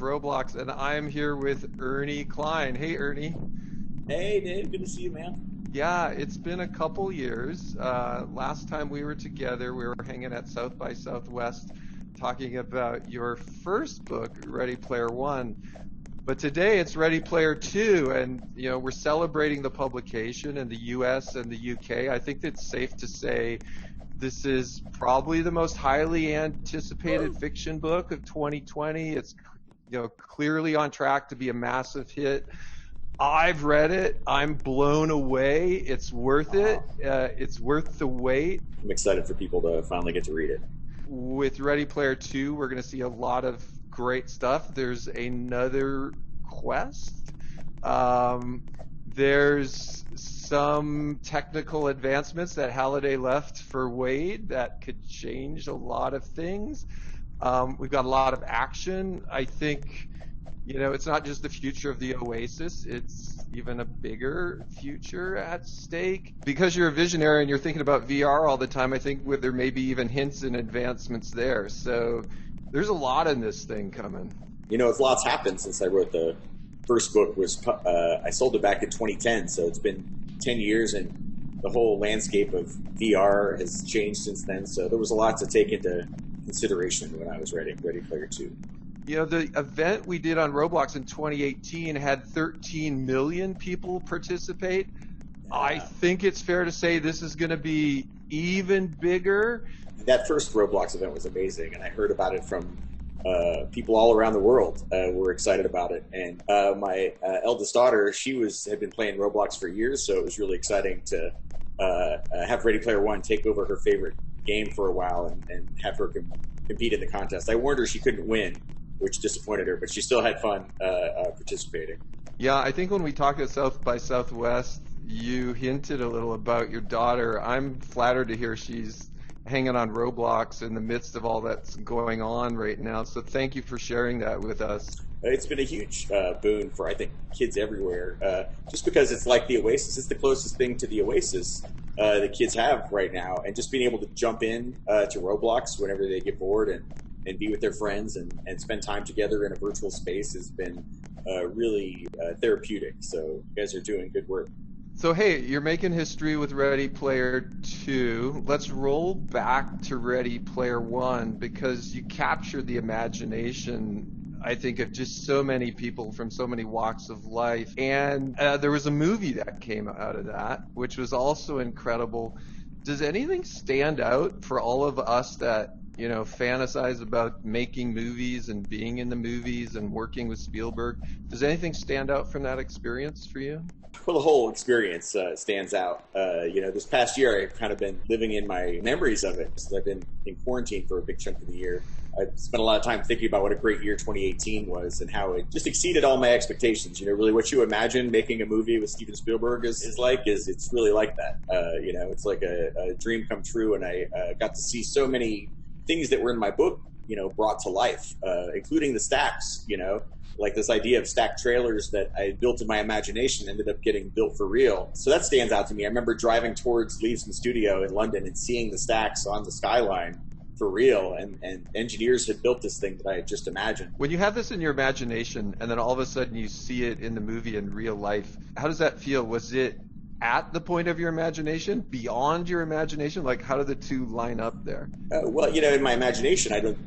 Roblox, and I'm here with Ernie Klein. Hey, Ernie. Hey, Dave. Good to see you, man. Yeah, it's been a couple years. Last time we were together, we were hanging at South by Southwest talking about your first book, Ready Player One. But today it's Ready Player Two, and we're celebrating the publication in the U.S. and the U.K. I think it's safe to say this is probably the most highly anticipated fiction book of 2020. It's clearly on track to be a massive hit. I've read it. I'm blown away. It's worth it. It's worth the wait. I'm excited for people to finally get to read it. With Ready Player 2, we're going to see a lot of great stuff. There's another quest. There's some technical advancements that Halliday left for Wade that could change a lot of things. We've got a lot of action. I think, it's not just the future of the Oasis, it's even a bigger future at stake. Because you're a visionary and you're thinking about VR all the time, I think there may be even hints and advancements there. So there's a lot in this thing coming. It's lots happened since I wrote the first book. I sold it back in 2010, so it's been 10 years, and the whole landscape of VR has changed since then. So there was a lot to take into consideration when I was writing Ready Player 2. The event we did on Roblox in 2018 had 13 million people participate. Yeah. I think it's fair to say this is going to be even bigger. That first Roblox event was amazing, and I heard about it from people all around the world were excited about it. And my eldest daughter, had been playing Roblox for years, so it was really exciting to have Ready Player One take over her favorite game for a while and have her compete in the contest. I warned her she couldn't win, which disappointed her, but she still had fun participating. Yeah, I think when we talked at South by Southwest, you hinted a little about your daughter. I'm flattered to hear she's hanging on Roblox in the midst of all that's going on right now. So thank you for sharing that with us. It's been a huge boon for, I think, kids everywhere. Just because it's like the Oasis. It's the closest thing to the Oasis that kids have right now. And just being able to jump in to Roblox whenever they get bored and be with their friends and spend time together in a virtual space has been really therapeutic. So you guys are doing good work. So hey, you're making history with Ready Player 2. Let's roll back to Ready Player 1 because you captured the imagination, I think, of just so many people from so many walks of life. And there was a movie that came out of that, which was also incredible. Does anything stand out for all of us that fantasize about making movies and being in the movies and working with Spielberg? Does anything stand out from that experience for you? Well, the whole experience stands out. This past year, I've kind of been living in my memories of it. I've been in quarantine for a big chunk of the year. I've spent a lot of time thinking about what a great year 2018 was and how it just exceeded all my expectations. Really what you imagine making a movie with Steven Spielberg is it's really like that. It's like a dream come true, and I got to see so many things that were in my book, brought to life, including the stacks, like this idea of stacked trailers that I built in my imagination ended up getting built for real. So that stands out to me. I remember driving towards Leavesden Studio in London and seeing the stacks on the skyline for real, and engineers had built this thing that I had just imagined. When you have this in your imagination and then all of a sudden you see it in the movie in real life, how does that feel? Was it at the point of your imagination, beyond your imagination? Like, how do the two line up there? Well, in my imagination, I don't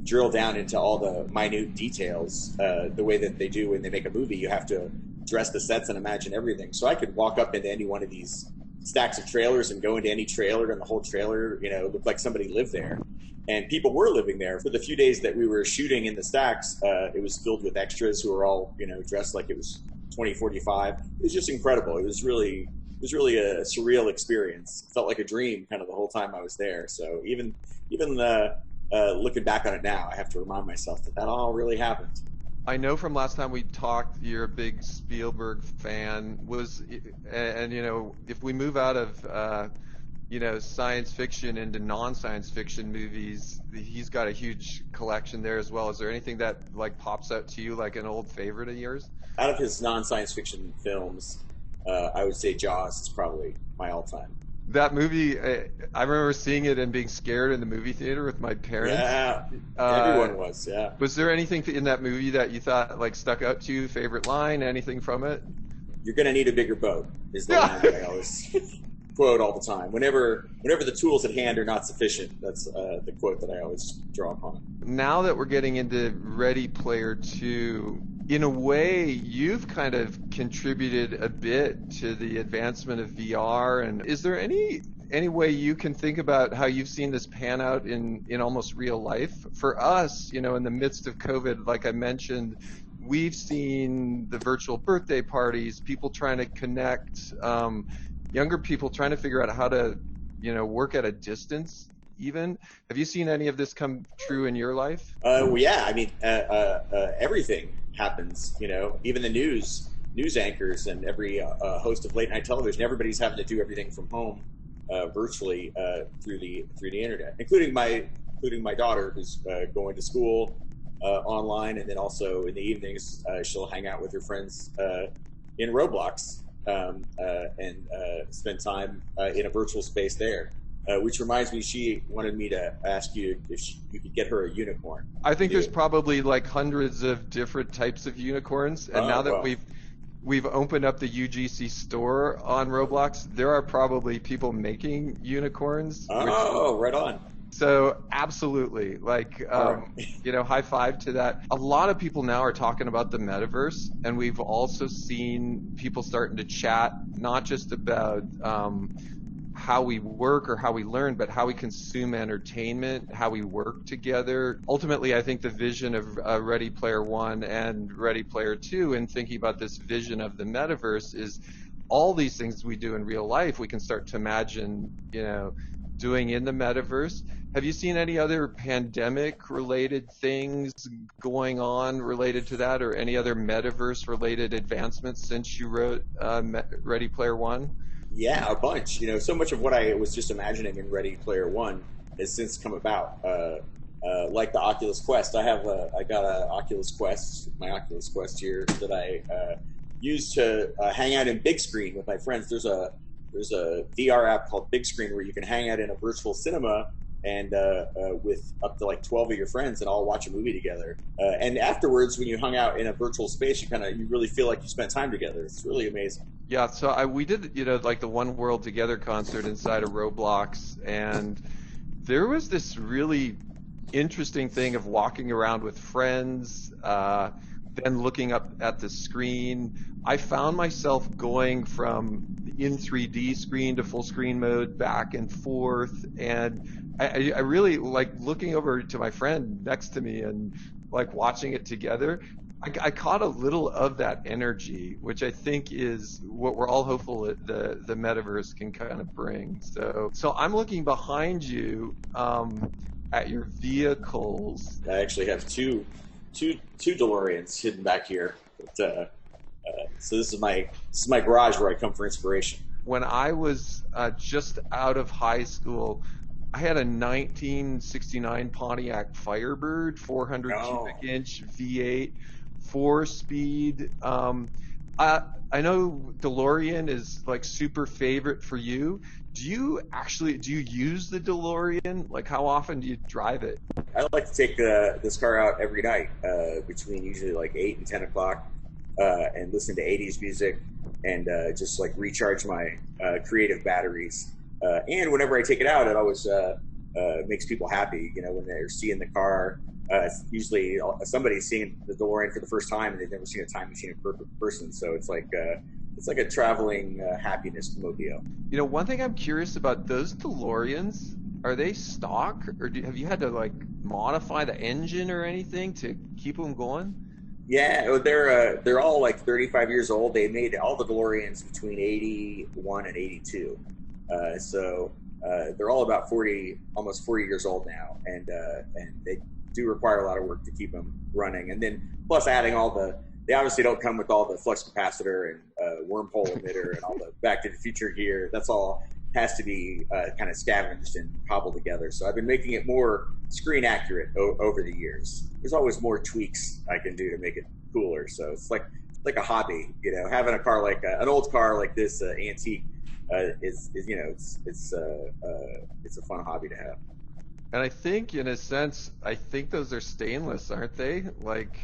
drill down into all the minute details the way that they do when they make a movie. You have to dress the sets and imagine everything. So I could walk up into any one of these stacks of trailers and go into any trailer, and the whole trailer, looked like somebody lived there. And people were living there. For the few days that we were shooting in the stacks, it was filled with extras who were all, dressed like it was 2045. It was just incredible. It was really a surreal experience. It felt like a dream kind of the whole time I was there. So even looking back on it now, I have to remind myself that all really happened. I know from last time we talked, you're a big Spielberg fan. If we move out of science fiction into non-science fiction movies, he's got a huge collection there as well. Is there anything that pops out to you like an old favorite of yours? Out of his non-science fiction films, I would say Jaws is probably my all-time That movie, I remember seeing it and being scared in the movie theater with my parents. Yeah, Uh, everyone was. Yeah. was there anything in that movie that you thought like stuck out to you? Favorite line? Anything from it? You're gonna need a bigger boat is the Yeah. line that I always quote all the time. Whenever the tools at hand are not sufficient, that's the quote that I always draw upon. Now that we're getting into Ready Player 2, in a way, you've kind of contributed a bit to the advancement of VR. And is there any way you can think about how you've seen this pan out in almost real life? For us, in the midst of COVID, like I mentioned, we've seen the virtual birthday parties, people trying to connect, younger people trying to figure out how to, work at a distance even. Have you seen any of this come true in your life? Well, yeah, I mean, everything happens. Even the news anchors and every host of late night television. Everybody's having to do everything from home, virtually through the internet, including my daughter who's going to school online, and then also in the evenings she'll hang out with her friends in Roblox and spend time in a virtual space there. Which reminds me, she wanted me to ask you if you could get her a unicorn. I think there's probably like hundreds of different types of unicorns, and now that well. we've opened up the UGC store on Roblox, there are probably people making unicorns. Oh, right on. So absolutely, high five to that. A lot of people now are talking about the metaverse, and we've also seen people starting to chat not just about how we work or how we learn, but how we consume entertainment, how we work together. Ultimately, I think the vision of Ready Player One and Ready Player Two, and thinking about this vision of the metaverse, is all these things we do in real life, we can start to imagine, doing in the metaverse. Have you seen any other pandemic-related things going on related to that, or any other metaverse-related advancements since you wrote Ready Player One? Yeah, a bunch. So much of what I was just imagining in Ready Player One has since come about. Like the Oculus Quest, I got a Oculus Quest, my Oculus Quest here, that I use to hang out in big screen with my friends. There's a VR app called Big Screen where you can hang out in a virtual cinema and with up to like 12 of your friends and all watch a movie together. And afterwards, when you hung out in a virtual space, you really feel like you spent time together. It's really amazing. Yeah, so we did, like the One World Together concert inside of Roblox, and there was this really interesting thing of walking around with friends, then looking up at the screen. I found myself going from in 3D screen to full screen mode back and forth, and I really like looking over to my friend next to me and like watching it together. I caught a little of that energy, which I think is what we're all hopeful that the metaverse can kind of bring. So I'm looking behind you at your vehicles. I actually have two DeLoreans hidden back here. But, so this is my garage where I come for inspiration. When I was just out of high school, I had a 1969 Pontiac Firebird, 400 cubic inch V8, 4-speed. I know DeLorean is like super favorite for you. Do you use the DeLorean? Like, how often do you drive it? I like to take this car out every night between usually like 8 and 10 o'clock and listen to 80s music and just like recharge my creative batteries. And whenever I take it out, it always makes people happy. When they're seeing the car, usually somebody's seeing the DeLorean for the first time and they've never seen a time machine in person. So it's like a traveling happiness mobile. One thing I'm curious about, those DeLoreans, are they stock, or have you had to like modify the engine or anything to keep them going? Yeah, they're all like 35 years old. They made all the DeLoreans between 81 and 82. So they're all about almost 40 years old now, and they do require a lot of work to keep them running. And then plus adding they obviously don't come with all the flux capacitor and wormhole emitter and all the Back to the Future gear. That's all has to be kind of scavenged and cobbled together. So I've been making it more screen accurate over the years. There's always more tweaks I can do to make it cooler. So it's like a hobby, having a car like an old car like this antique is you know it's a fun hobby to have. And I think, in a sense, I think those are stainless, aren't they? Like,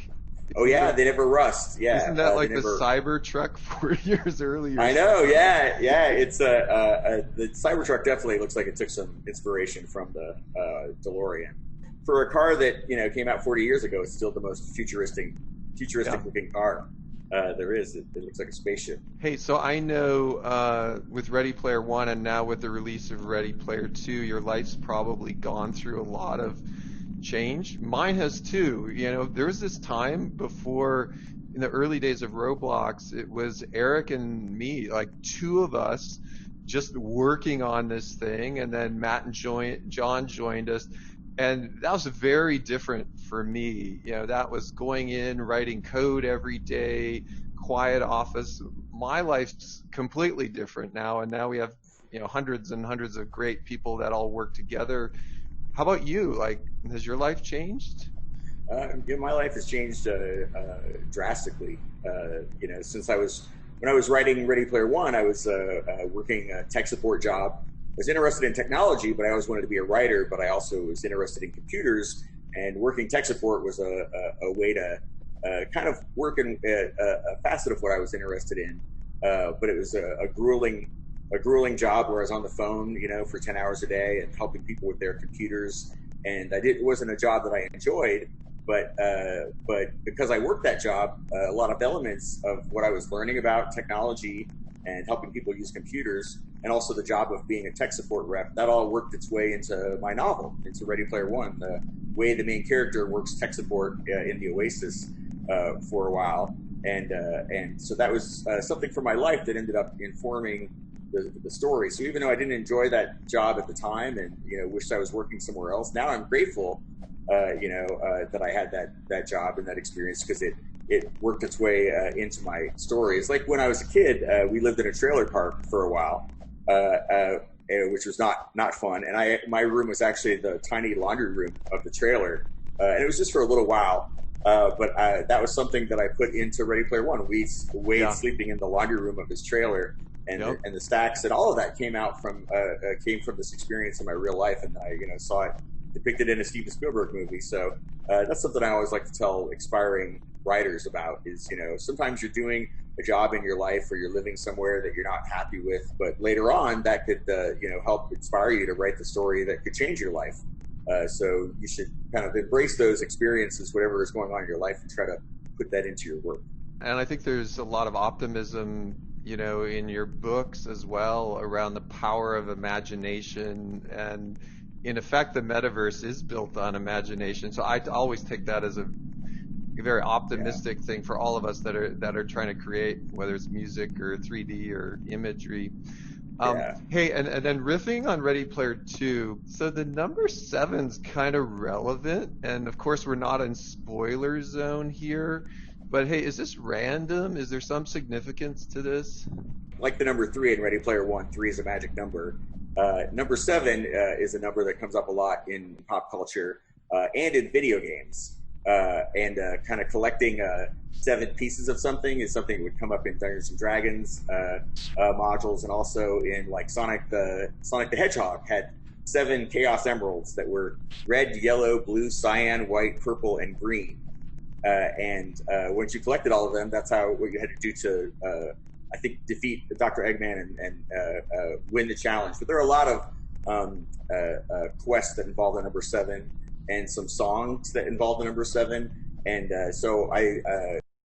Oh yeah, they never rust. Yeah, isn't that they like the never. Cybertruck 40 years earlier? I know. Yeah, yeah. It's the Cybertruck definitely looks like it took some inspiration from the DeLorean. For a car that came out 40 years ago, it's still the most futuristic Yeah. looking car there is. It looks like a spaceship. Hey, so I know with Ready Player One and now with the release of Ready Player Two, your life's probably gone through a lot of change. Mine has too. There was this time before, in the early days of Roblox, it was Eric and me, like two of us, just working on this thing, and then Matt and John joined us. And that was very different for me. That was going in, writing code every day, quiet office. My life's completely different now, and now we have, hundreds and hundreds of great people that all work together. How about you? Like, has your life changed? My life has changed drastically. Since when I was writing Ready Player One, I was working a tech support job. I was interested in technology, but I always wanted to be a writer. But I also was interested in computers, and working tech support was a way to kind of work in a facet of what I was interested in. But it was a grueling job where I was on the phone, for 10 hours a day and helping people with their computers. And it wasn't a job that I enjoyed, but because I worked that job, a lot of elements of what I was learning about technology and helping people use computers, and also the job of being a tech support rep, that all worked its way into my novel, into Ready Player One. The way the main character works tech support in the Oasis for a while, and so that was something from my life that ended up informing the story. So even though I didn't enjoy that job at the time, and wished I was working somewhere else, now I'm grateful, that I had that job and that experience, because it worked its way into my story. It's like when I was a kid, we lived in a trailer park for a while, which was not fun. And my room was actually the tiny laundry room of the trailer, and it was just for a little while. But that was something that I put into Ready Player One. Wade sleeping in the laundry room of his trailer, and Yep. and the stacks, and all of that came from this experience in my real life, and I saw it depicted in a Steven Spielberg movie. So that's something I always like to tell aspiring writers about. Is sometimes you're doing a job in your life, or you're living somewhere that you're not happy with, but later on that could help inspire you to write the story that could change your life. So you should kind of embrace those experiences, whatever is going on in your life, and try to put that into your work. And I think there's a lot of optimism, in your books as well, around the power of imagination. And in effect, the metaverse is built on imagination. So I always take that as a very optimistic thing for all of us that are trying to create, whether it's music or 3D or imagery. Hey, and then riffing on Ready Player Two. So the number seven's kind of relevant, and of course we're not in spoiler zone here. But hey, is this random? Is there some significance to this? Like the number three in Ready Player One, three is a magic number. Number seven is a number that comes up a lot in pop culture and in video games. And kind of collecting 7 pieces of something is something that would come up in Dungeons and Dragons modules, and also in like Sonic the Hedgehog had 7 Chaos Emeralds that were red, yellow, blue, cyan, white, purple, and green. And once you collected all of them, that's what you had to do to, I think, defeat Dr. Eggman and win the challenge. But there are a lot of quests that involve the number 7, and some songs that involve the number 7. And so I